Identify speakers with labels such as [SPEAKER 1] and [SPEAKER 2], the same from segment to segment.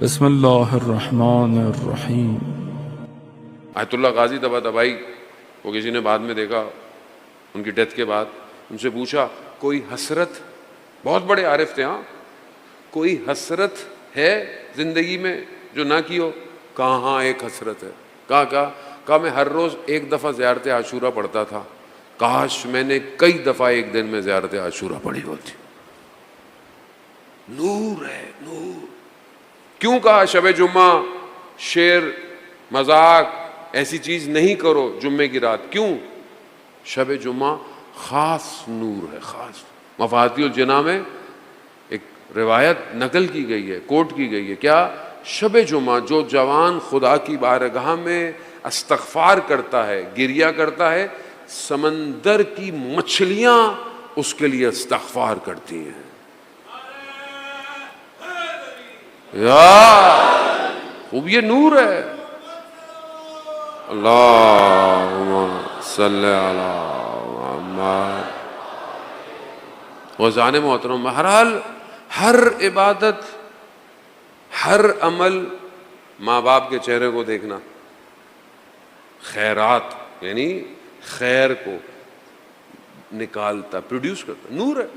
[SPEAKER 1] بسم اللہ الرحمن الرحیم۔
[SPEAKER 2] آیت اللہ غازی طباطبائی کو کسی نے بعد میں دیکھا، ان کی ڈیتھ کے بعد ان سے پوچھا کوئی حسرت، بہت بڑے عارف تھے، ہاں، کوئی حسرت ہے زندگی میں جو نہ کی ہو؟ کہا ہاں ایک حسرت ہے۔ کہا میں ہر روز ایک دفعہ زیارت عاشورہ پڑھتا تھا، کاش میں نے کئی دفعہ ایک دن میں زیارت عاشورہ پڑھی ہوتی۔ نور ہے، نور۔ کیوں کہا شب جمعہ شعر مذاق ایسی چیز نہیں کرو جمعے کی رات؟ کیوں؟ شب جمعہ خاص نور ہے، خاص۔ مفاتیح الجناح میں ایک روایت نقل کی گئی ہے، کوٹ کی گئی ہے، کیا؟ شب جمعہ جو جوان خدا کی بارگاہ میں استغفار کرتا ہے، گریہ کرتا ہے، سمندر کی مچھلیاں اس کے لیے استغفار کرتی ہیں۔ خوب یہ نور ہے۔ اللہم صلی علی محمد۔ غزان محترم، بہرحال ہر عبادت، ہر عمل ماں باپ کے چہرے کو دیکھنا، خیرات یعنی خیر کو نکالتا، پروڈیوس کرتا، نور ہے۔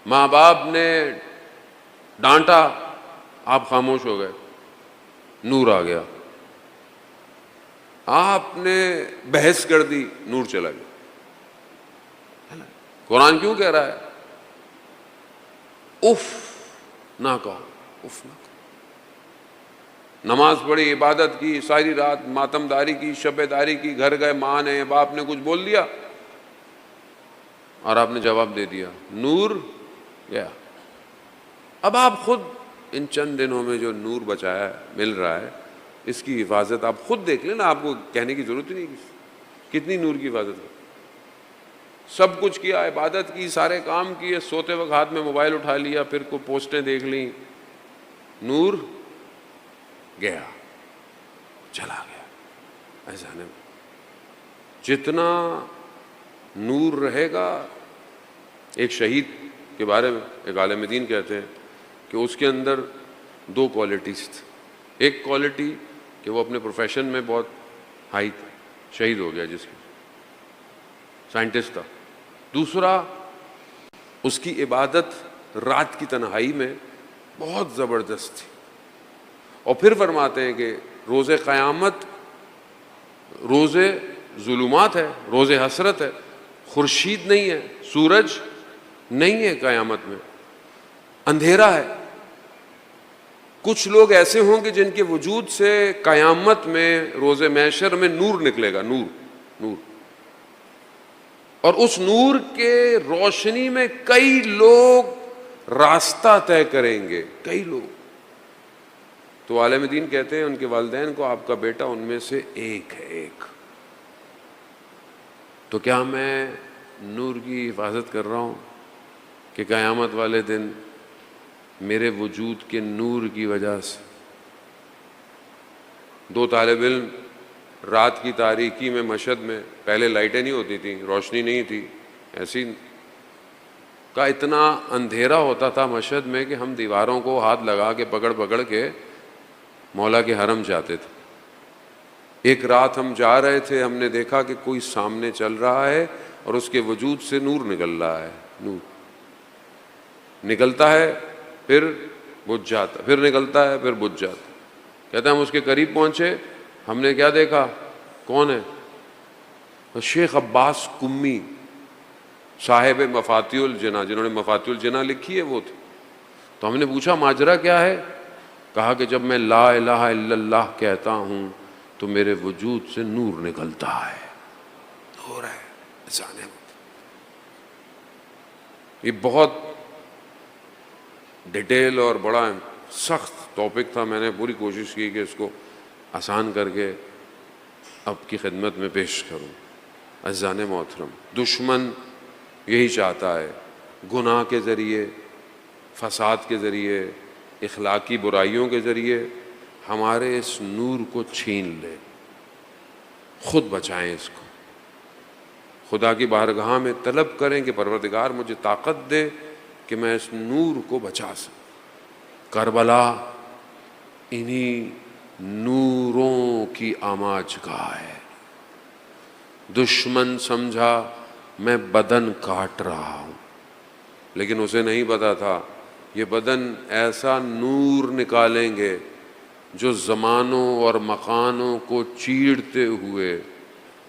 [SPEAKER 2] ماں باپ نے ڈانٹا، آپ خاموش ہو گئے، نور آ گیا۔ آپ نے بحث کر دی، نور چلا گیا۔ قرآن کیوں کہہ رہا ہے اف نہ کہو، اف نہ کہو۔ نماز پڑھی، عبادت کی، ساری رات ماتم داری کی، شب داری کی، گھر گئے، ماں نے باپ نے کچھ بول دیا اور آپ نے جواب دے دیا، نور گیا۔ اب آپ خود ان چند دنوں میں جو نور بچایا مل رہا ہے، اس کی حفاظت آپ خود دیکھ لیں نا، آپ کو کہنے کی ضرورت ہی نہیں کتنی نور کی حفاظت ہے۔ سب کچھ کیا، عبادت کی، سارے کام کیے، سوتے وقت ہاتھ میں موبائل اٹھا لیا، پھر کو پوسٹیں دیکھ لیں، نور گیا، چلا گیا۔ ایسا نہیں، جتنا نور رہے گا۔ ایک شہید کے بارے میں ایک عالم دین کہتے ہیں کہ اس کے اندر دو کوالٹیز تھیں۔ ایک کوالٹی کہ وہ اپنے پروفیشن میں بہت ہائی تھا، شہید ہو گیا، جس کی سائنٹسٹ تھا۔ دوسرا، اس کی عبادت رات کی تنہائی میں بہت زبردست تھی۔ اور پھر فرماتے ہیں کہ روز قیامت روز ظلمات ہے، روز حسرت ہے، خورشید نہیں ہے، سورج نہیں ہے، قیامت میں اندھیرا ہے۔ کچھ لوگ ایسے ہوں گے جن کے وجود سے قیامت میں، روز محشر میں نور نکلے گا، نور، نور۔ اور اس نور کے روشنی میں کئی لوگ راستہ طے کریں گے، کئی لوگ۔ تو عالم دین کہتے ہیں ان کے والدین کو، آپ کا بیٹا ان میں سے ایک ہے، ایک۔ تو کیا میں نور کی حفاظت کر رہا ہوں کہ قیامت والے دن میرے وجود کے نور کی وجہ سے؟ دو طالب علم رات کی تاریکی میں مشہد میں، پہلے لائٹیں نہیں ہوتی تھیں، روشنی نہیں تھی، ایسی کا اتنا اندھیرا ہوتا تھا مشہد میں کہ ہم دیواروں کو ہاتھ لگا کے پکڑ کے مولا کے حرم جاتے تھے۔ ایک رات ہم جا رہے تھے، ہم نے دیکھا کہ کوئی سامنے چل رہا ہے اور اس کے وجود سے نور نکل رہا ہے، نور نکلتا ہے پھر بجھ جاتا، پھر نکلتا ہے پھر بجھ جاتا۔ کہتے ہیں ہم اس کے قریب پہنچے، ہم نے کیا دیکھا؟ کون ہے؟ شیخ عباس قمی، صاحب مفاتیح الجناح، جنہوں نے مفاتیح الجناح لکھی ہے، وہ تھے۔ تو ہم نے پوچھا ماجرا کیا ہے؟ کہا کہ جب میں لا الہ الا اللہ کہتا ہوں تو میرے وجود سے نور نکلتا ہے، نور ہے، انسان ہے۔ یہ بہت ڈیٹیل اور بڑا سخت ٹاپک تھا، میں نے پوری کوشش کی کہ اس کو آسان کر کے آپ کی خدمت میں پیش کروں۔ عزیزان محترم، دشمن یہی چاہتا ہے، گناہ کے ذریعے، فساد کے ذریعے، اخلاقی برائیوں کے ذریعے ہمارے اس نور کو چھین لے۔ خود بچائیں اس کو، خدا کی بارگاہ میں طلب کریں کہ پروردگار مجھے طاقت دے کہ میں اس نور کو بچا سکوں۔ کربلا انہی نوروں کی آماج گاہ ہے۔ دشمن سمجھا میں بدن کاٹ رہا ہوں، لیکن اسے نہیں پتا تھا یہ بدن ایسا نور نکالیں گے جو زمانوں اور مکانوں کو چیرتے ہوئے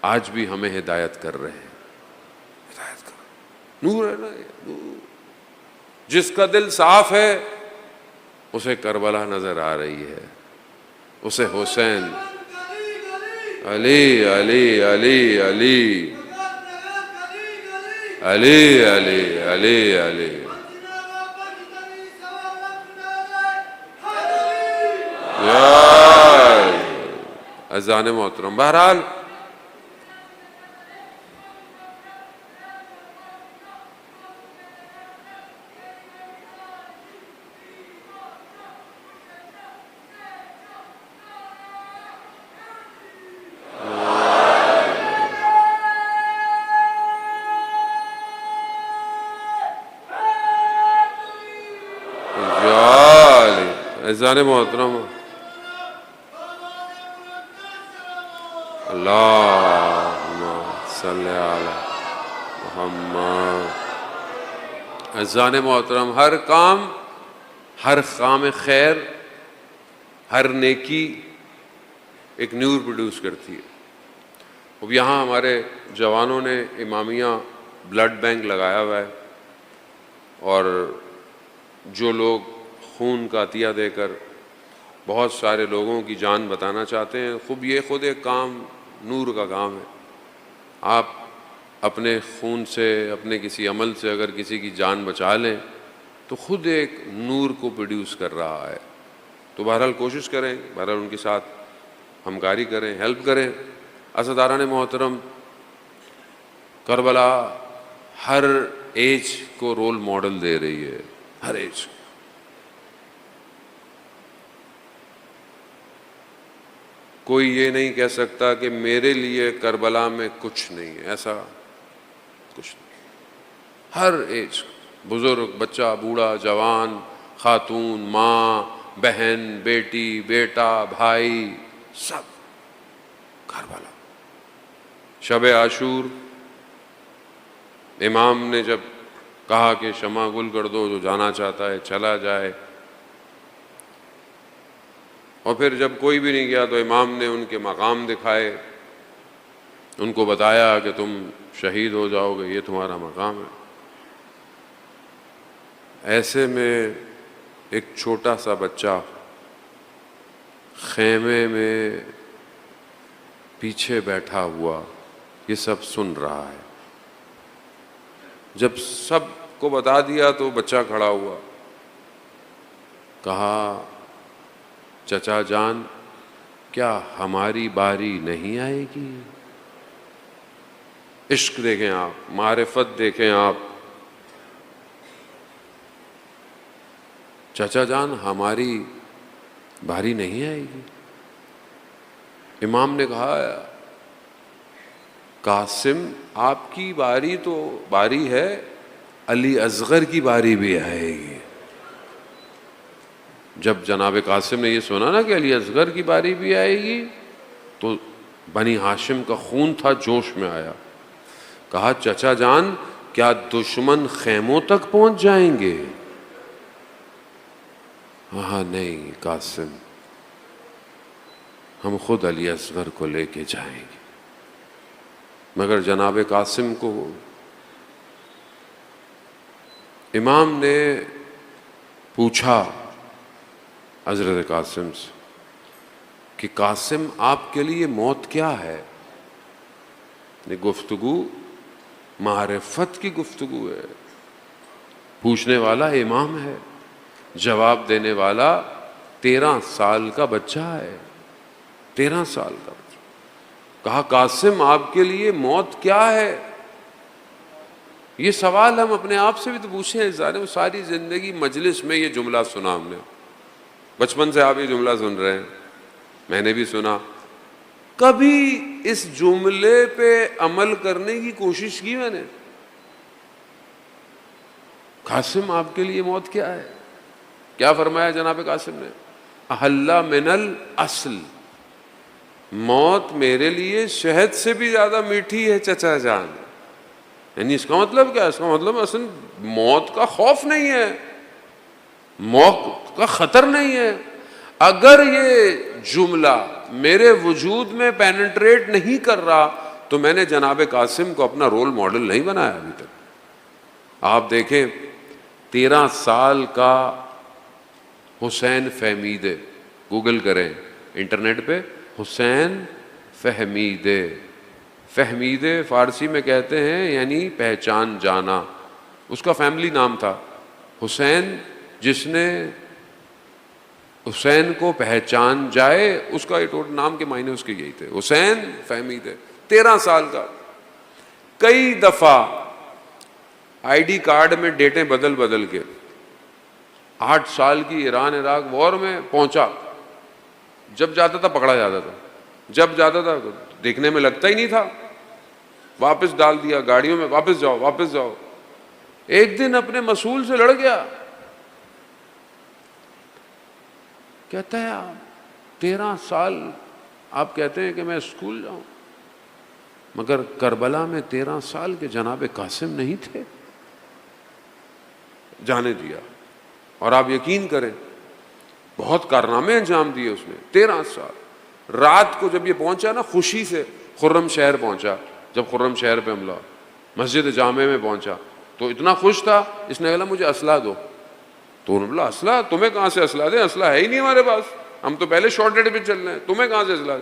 [SPEAKER 2] آج بھی ہمیں ہدایت کر رہے ہیں۔ ہدایت کر نور ہے نا یہ نور۔ جس کا دل صاف ہے اسے کربلا نظر آ رہی ہے، اسے حسین، علی علی علی علی علی علی علی علی اذان محترم۔ بہرحال اذان محترم، اللہم صلی علی محمد۔ اذان محترم، ہر کام، ہر کام خیر، ہر نیکی ایک نور پروڈیوس کرتی ہے۔ اب یہاں ہمارے جوانوں نے امامیہ بلڈ بینک لگایا ہوا ہے، اور جو لوگ خون کا عطیہ دے کر بہت سارے لوگوں کی جان بتانا چاہتے ہیں، یہ خود ایک کام نور کا کام ہے۔ آپ اپنے خون سے، اپنے کسی عمل سے اگر کسی کی جان بچا لیں تو خود ایک نور کو پروڈیوس کر رہا ہے۔ تو بہرحال کوشش کریں، بہرحال ان کے ساتھ ہمکاری کریں، ہیلپ کریں۔ عزاداران محترم، کربلا ہر ایج کو رول ماڈل دے رہی ہے، ہر ایج۔ کوئی یہ نہیں کہہ سکتا کہ میرے لیے کربلا میں کچھ نہیں ہے، ایسا کچھ نہیں۔ ہر ایج، بزرگ، بچہ، بوڑھا، جوان، خاتون، ماں، بہن، بیٹی، بیٹا، بھائی، سب کربلا۔ شب عاشور امام نے جب کہا کہ شمع گل کر دو، جو جانا چاہتا ہے چلا جائے، اور پھر جب کوئی بھی نہیں گیا تو امام نے ان کے مقام دکھائے، ان کو بتایا کہ تم شہید ہو جاؤ گے، یہ تمہارا مقام ہے۔ ایسے میں ایک چھوٹا سا بچہ خیمے میں پیچھے بیٹھا ہوا یہ سب سن رہا ہے۔ جب سب کو بتا دیا تو بچہ کھڑا ہوا، کہا چچا جان کیا ہماری باری نہیں آئے گی؟ عشق دیکھیں آپ، معرفت دیکھیں آپ۔ چچا جان ہماری باری نہیں آئے گی؟ امام نے کہا قاسم آپ کی باری تو باری ہے، علی اصغر کی باری بھی آئے گی۔ جب جناب قاسم نے یہ سنا نا کہ علی اصغر کی باری بھی آئے گی تو بنی ہاشم کا خون تھا، جوش میں آیا، کہا چچا جان کیا دشمن خیموں تک پہنچ جائیں گے؟ ہاں نہیں قاسم، ہم خود علی اصغر کو لے کے جائیں گے۔ مگر جناب قاسم کو امام نے پوچھا حضرت قاسم سے کہ قاسم آپ کے لیے موت کیا ہے؟ یہ گفتگو معرفت کی گفتگو ہے، پوچھنے والا امام ہے، جواب دینے والا 13 سال کا بچہ ہے، 13 سال کا بچہ۔ کہا قاسم آپ کے لیے موت کیا ہے؟ یہ سوال ہم اپنے آپ سے بھی تو پوچھیں ہیں، ساری زندگی مجلس میں یہ جملہ سنا ہم نے، بچپن سے آپ یہ جملہ سن رہے ہیں، میں نے بھی سنا، کبھی اس جملے پہ عمل کرنے کی کوشش کی میں نے؟ قاسم آپ کے لیے موت کیا ہے؟ کیا فرمایا جناب قاسم نے؟ احل من الاصل، موت میرے لیے شہد سے بھی زیادہ میٹھی ہے چچا جان. یعنی اس کا مطلب کیا؟ اس کا مطلب اصل موت کا خوف نہیں ہے، موت کا خطر نہیں ہے. اگر یہ جملہ میرے وجود میں پینٹریٹ نہیں کر رہا تو میں نے جناب قاسم کو اپنا رول ماڈل نہیں بنایا ابھی تک. آپ دیکھیں 13 سال کا حسین فہمیدے، گوگل کریں انٹرنیٹ پہ حسین فہمیدے. فہمیدے فارسی میں کہتے ہیں یعنی پہچان جانا. اس کا فیملی نام تھا حسین، جس نے حسین کو پہچان جائے، اس کا نام کے معنی اس کے یہی تھے، حسین فہمیدے. 13 سال کا. کئی دفعہ آئی ڈی کارڈ میں ڈیٹیں بدل کے 8 سال کی ایران عراق وار میں پہنچا. جب جاتا تھا پکڑا جاتا تھا، جب جاتا تھا دیکھنے میں لگتا ہی نہیں تھا، واپس ڈال دیا گاڑیوں میں، واپس جاؤ واپس جاؤ. ایک دن اپنے مسئول سے لڑ گیا، کہتا ہے 13 سال آپ کہتے ہیں کہ میں اسکول جاؤں، مگر کربلا میں 13 سال کے جناب قاسم نہیں تھے. جانے دیا. اور آپ یقین کریں بہت کارنامے انجام دیے اس نے. 13 سال. رات کو جب یہ پہنچا نا، خوشی سے خرم شہر پہنچا. جب خرم شہر پہ حملہ، مسجد جامع میں پہنچا تو اتنا خوش تھا، اس نے کہا مجھے اسلحہ دو. تو انہوں نے بولا اسلحہ؟ تمہیں کہاں سے اسلحہ دیں؟ اسلحہ ہے ہی نہیں ہمارے پاس، ہم تو پہلے شارٹیج پہ چل رہے ہیں، تمہیں کہاں سے اسلحہ؟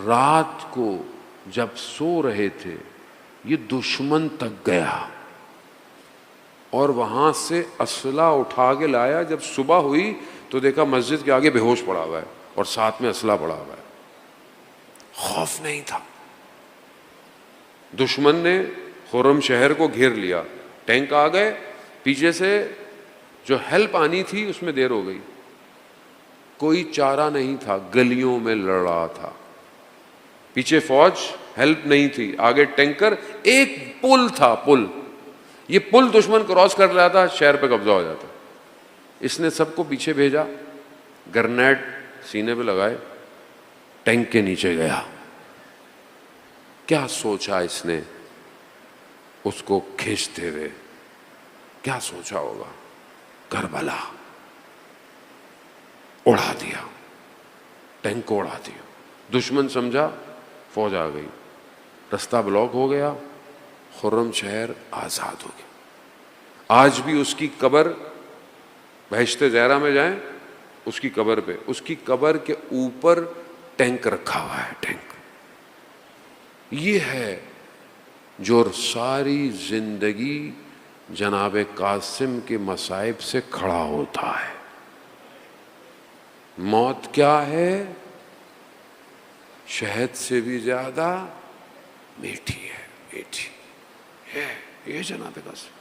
[SPEAKER 2] رات کو جب سو رہے تھے یہ دشمن تک گیا اور وہاں سے اسلحہ اٹھا کے لایا. جب صبح ہوئی تو دیکھا مسجد کے آگے بے ہوش پڑا ہوا ہے اور ساتھ میں اسلحہ پڑا ہوا ہے. خوف نہیں تھا. دشمن نے خرم شہر کو گھیر لیا، ٹینک آ گئے، پیچھے سے جو ہیلپ آنی تھی اس میں دیر ہو گئی. کوئی چارہ نہیں تھا، گلیوں میں لڑ رہا تھا. پیچھے فوج، ہیلپ نہیں تھی، آگے ٹینکر. ایک پل تھا، پل، یہ پل دشمن کراس کر رہا تھا، شہر پہ قبضہ ہو جاتا. اس نے سب کو پیچھے بھیجا، گرنیڈ سینے پہ لگائے، ٹینک کے نیچے گیا. کیا سوچا اس نے اس کو کھینچتے ہوئے؟ کیا سوچا ہوگا؟ کربلا. اڑا دیا، ٹینک کو اڑا دیا. دشمن سمجھا فوج آ گئی، رستہ بلاک ہو گیا، خرم شہر آزاد ہو گیا. آج بھی اس کی قبر بہشت زہرا میں جائیں، اس کی قبر پہ، اس کی قبر کے اوپر ٹینک رکھا ہوا ہے. ٹینک یہ ہے جو ساری زندگی جناب قاسم کے مصائب سے کھڑا ہوتا ہے. موت کیا ہے؟ شہد سے بھی زیادہ میٹھی ہے، میٹھی ہے. یہ جناب قاسم.